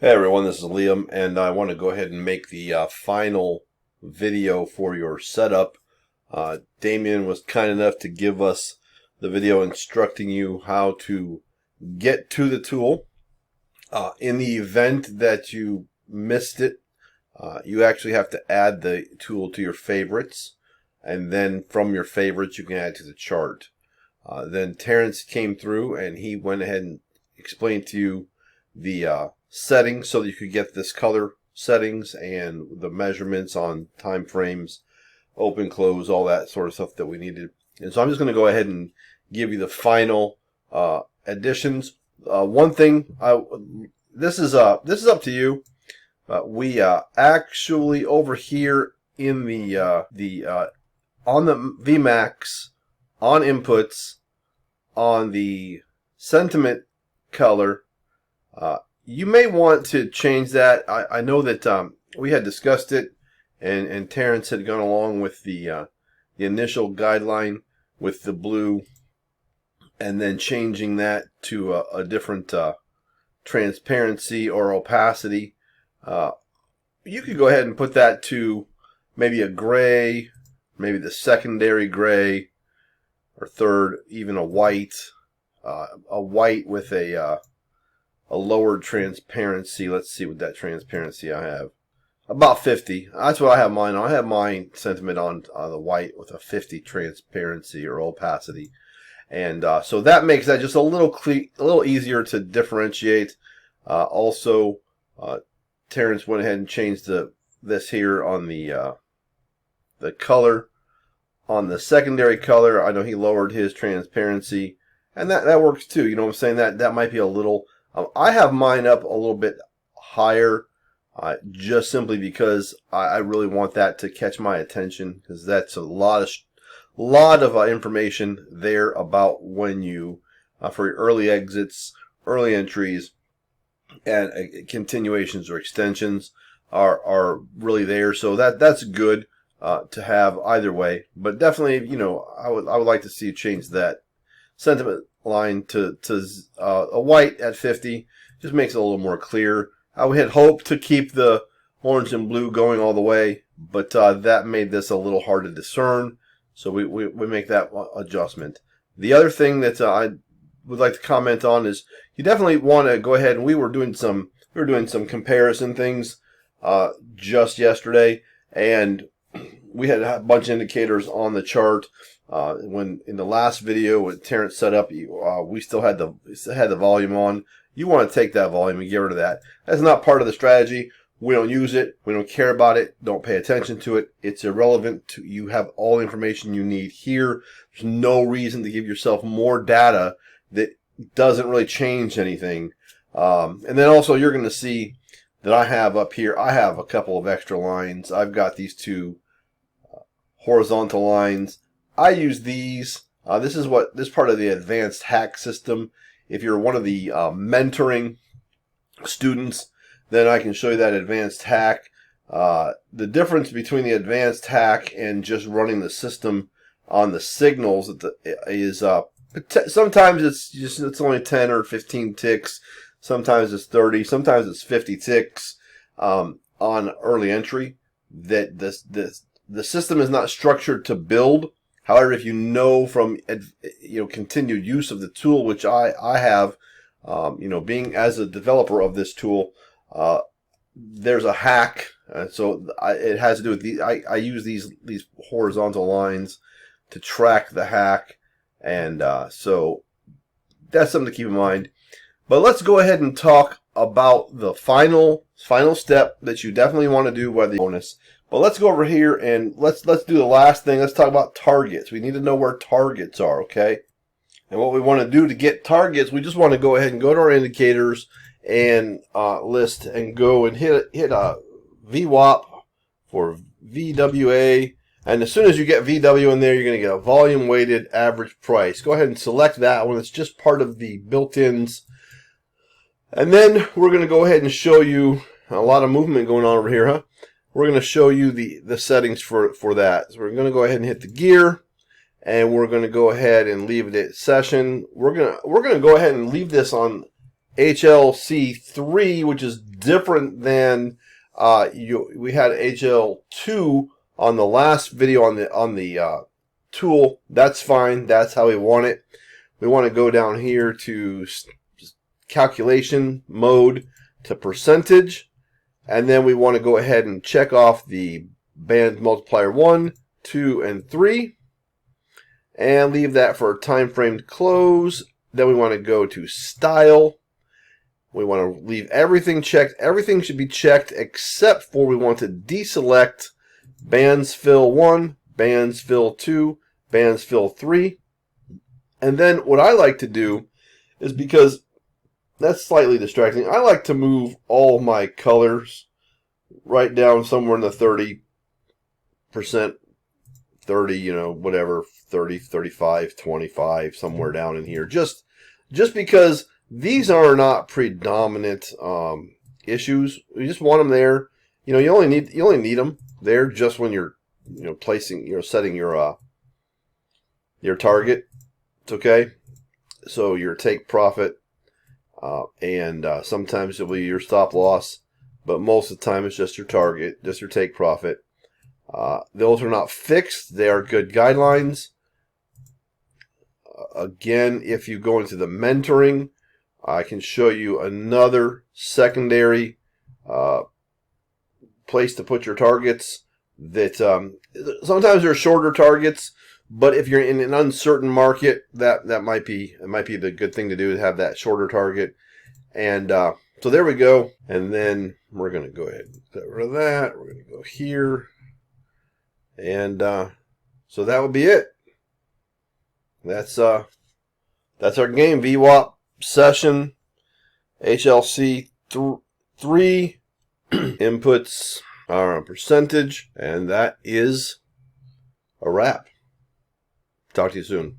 Hey everyone, this is Liam, and I want to go ahead and make the final video for your setup. Damien was kind enough to give us the video instructing you how to get to the tool. In the event that you missed it, you actually have to add the tool to your favorites, and then from your favorites you can add to the chart. Then Terrence came through and he went ahead and explained to you the settings so that you could get this color settings and the measurements on time frames, open, close, all that sort of stuff that we needed. And so I'm just going to go ahead and give you the final additions. One thing, this is up to you. We actually over here in the on the vMAX, on inputs, on the sentiment color, you may want to change that. I know that we had discussed it, and Terrence had gone along with the initial guideline with the blue, and then changing that to a different transparency or opacity. You could go ahead and put that to maybe a gray, maybe the secondary gray, or third, even a white with a lowered transparency. Let's see what that transparency I have. About 50. That's what I have mine on. I have mine sentiment on the white with a 50 transparency or opacity. And so that makes that just a little easier to differentiate. Also, Terrence went ahead and changed this here on the color. On the secondary color, I know he lowered his transparency, and that works too. You know what I'm saying? That might be a little. I have mine up a little bit higher, just simply because I really want that to catch my attention, because that's a lot of information there about when you for your early exits, early entries, and continuations or extensions are really there. So that's good to have either way. But definitely, you know, I would like to see you change that sentiment line to a white at 50. Just makes it a little more clear. I had hoped to keep the orange and blue going all the way, but that made this a little hard to discern, so we make that adjustment. The other thing that I would like to comment on is you definitely want to go ahead, and we were doing some comparison things just yesterday, and we had a bunch of indicators on the chart. When in the last video when Terrence set up, we still had the volume on. You want to take that volume and get rid of that. That's not part of the strategy. We don't use it. We don't care about it. Don't pay attention to it. It's irrelevant. You have all the information you need here. There's no reason to give yourself more data that doesn't really change anything. And then also you're going to see that I have up here, I have a couple of extra lines. I've got these two horizontal lines. I use these. This is part of the advanced hack system. If you're one of the mentoring students, then I can show you that advanced hack. The difference between the advanced hack and just running the system on the signals is sometimes it's only 10 or 15 ticks. Sometimes it's 30. Sometimes it's 50 ticks on early entry. That the system is not structured to build. However, if you know from continued use of the tool, which I have, being as a developer of this tool, there's a hack. So it has to do with I use these horizontal lines to track the hack, and so that's something to keep in mind. But let's go ahead and talk about the final step that you definitely want to do, whether bonus. But let's go over here and let's do the last thing. Let's talk about targets. We need to know where targets are, okay? And what we want to do to get targets, we just want to go ahead and go to our indicators and list and go and hit a VWAP for VWA. And as soon as you get VW in there, you're going to get a volume weighted average price. Go ahead and select that one. It's just part of the built-ins. And then we're going to go ahead and show you a lot of movement going on over here, huh? We're going to show you the settings for that. So we're going to go ahead and hit the gear, and we're going to go ahead and leave it at session. We're going to go ahead and leave this on HLC3, which is different than we had HL2 on the last video on the tool. That's fine. That's how we want it. We want to go down here to calculation mode to percentage, and then we want to go ahead and check off the band multiplier 1, 2, and 3, and leave that for time frame to close. Then we want to go to style. We want to leave everything checked. Everything should be checked except for we want to deselect bands fill 1, bands fill 2, bands fill 3. And then what I like to do is, because that's slightly distracting, I like to move all my colors right down somewhere in the 30%, 30, you know, whatever, 30, 35, 25, somewhere down in here. Just because these are not predominant issues. You just want them there. You know, you only need them there just when you're, you know, placing, you know, setting your target. It's okay. So your take profit, and sometimes it'll be your stop loss, but most of the time it's just your target, just your take profit. Those are not fixed. They are good guidelines. Again, if you go into the mentoring, I can show you another secondary place to put your targets. That sometimes they're shorter targets, but if you're in an uncertain market, that might be the good thing to do, to have that shorter target. And so there we go. And then we're going to go ahead and get rid of that. We're going to go here, and so that would be it. That's our game. VWAP session, HLC 3 inputs are on percentage, and that is a wrap. Talk to you soon.